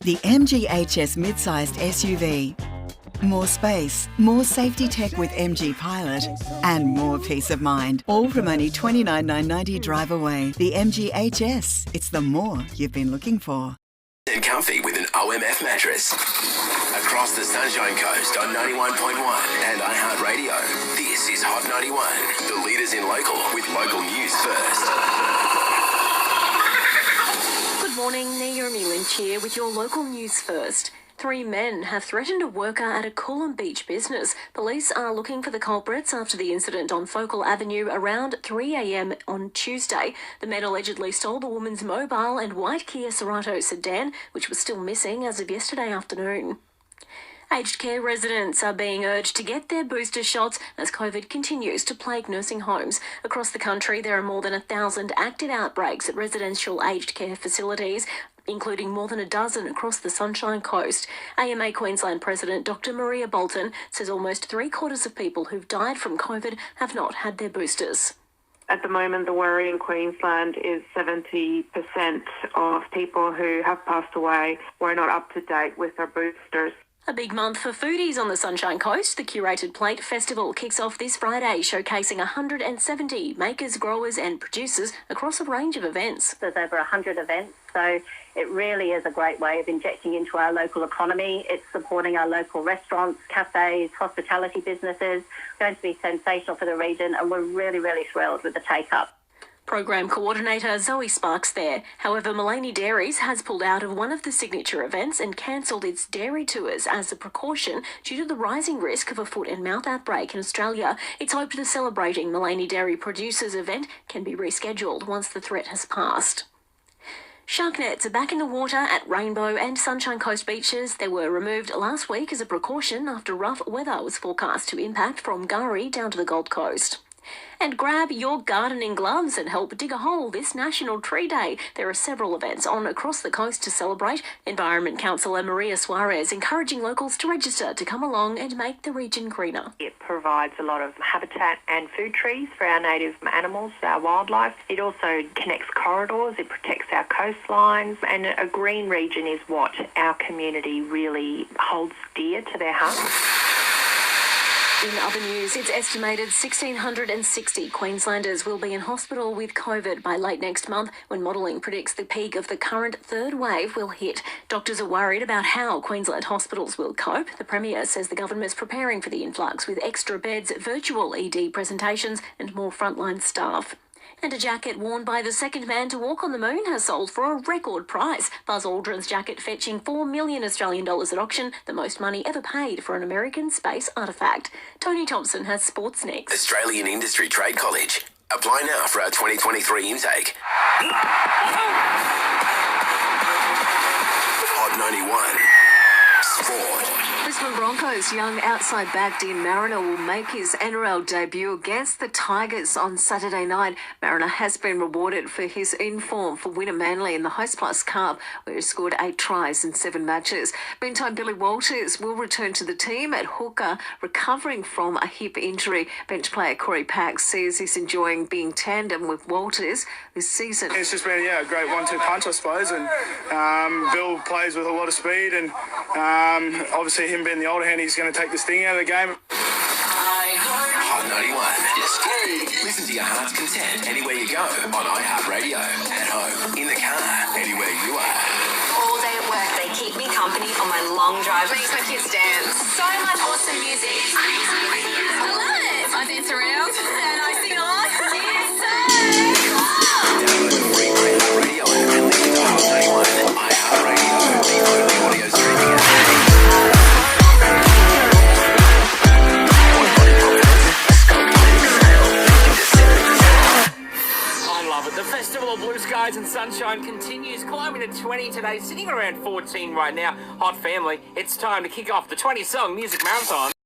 The MG-HS mid-sized SUV. More space, more safety tech with MG Pilot, and more peace of mind. All from only $29,990 drive away. The MG-HS. It's the more you've been looking for. And comfy with an OMF mattress. Across the Sunshine Coast on 91.1 and iHeartRadio. This is Hot 91, the leaders in local with local news first. Good morning, Naomi Lynch here with your local news first. 3 men have threatened a worker at a Coolum Beach business. Police are looking for the culprits after the incident on Focal Avenue around 3 a.m. on Tuesday. The men allegedly stole the woman's mobile and white Kia Cerato sedan, which was still missing as of yesterday afternoon. Aged care residents are being urged to get their booster shots as COVID continues to plague nursing homes. Across the country, there are more than 1,000 active outbreaks at residential aged care facilities, including more than a dozen across the Sunshine Coast. AMA Queensland President Dr. Maria Bolton says almost 3/4 of people who've died from COVID have not had their boosters. At the moment, the worry in Queensland is 70% of people who have passed away were not up to date with their boosters. A big month for foodies on the Sunshine Coast. The Curated Plate Festival kicks off this Friday, showcasing 170 makers, growers and producers across a range of events. There's over 100 events, so it really is a great way of injecting into our local economy. It's supporting our local restaurants, cafes, hospitality businesses. It's going to be sensational for the region, and we're really, really thrilled with the take-up. Program coordinator Zoe Sparks there. However, Mullany Dairies has pulled out of one of the signature events and cancelled its dairy tours as a precaution due to the rising risk of a foot and mouth outbreak in Australia. It's hoped the Celebrating Mullany Dairy Producers event can be rescheduled once the threat has passed. Shark nets are back in the water at Rainbow and Sunshine Coast beaches. They were removed last week as a precaution after rough weather was forecast to impact from Gowrie down to the Gold Coast. And grab your gardening gloves and help dig a hole this National Tree Day. There are several events on across the coast to celebrate. Environment Councillor Maria Suarez encouraging locals to register to come along and make the region greener. It provides a lot of habitat and food trees for our native animals, our wildlife. It also connects corridors, it protects our coastlines, and a green region is what our community really holds dear to their hearts. In other news, it's estimated 1,660 Queenslanders will be in hospital with COVID by late next month when modelling predicts the peak of the current third wave will hit. Doctors are worried about how Queensland hospitals will cope. The Premier says the government is preparing for the influx with extra beds, virtual ED presentations and more frontline staff. And a jacket worn by the second man to walk on the moon has sold for a record price. Buzz Aldrin's jacket fetching $4 million Australian dollars at auction, the most money ever paid for an American space artefact. Toni Thompson has sports next. Australian Industry Trade College. Apply now for our 2023 intake. Hot 91. Sport. Brisbane Broncos young outside back Dean Mariner will make his NRL debut against the Tigers on Saturday night. Mariner has been rewarded for his inform for winner Manly in the Host Plus Cup, where he scored 8 tries in 7 matches. Meantime, Billy Walters will return to the team at hooker, recovering from a hip injury. Bench player Corey Pack says he's enjoying being tandem with Walters this season. It's just been a great 1-2 punch, I suppose, and Bill plays with a lot of speed, and obviously him being the older hand, he's going to take the sting out of the game. Hot 91. Listen to your heart's content anywhere you go on iHeartRadio, at home, in the car, anywhere you are. All day at work, they keep me company on my long drive. Makes my kids dance. So much awesome music. I love it. I dance around and I sing along. It's so cool. Download the free iHeartRadio app and listen to Hot 91. iHeartRadio, the only audio streaming app. The Festival of Blue Skies and Sunshine continues, climbing to 20 today, sitting around 14 right now. Hot family, it's time to kick off the 20-song music marathon.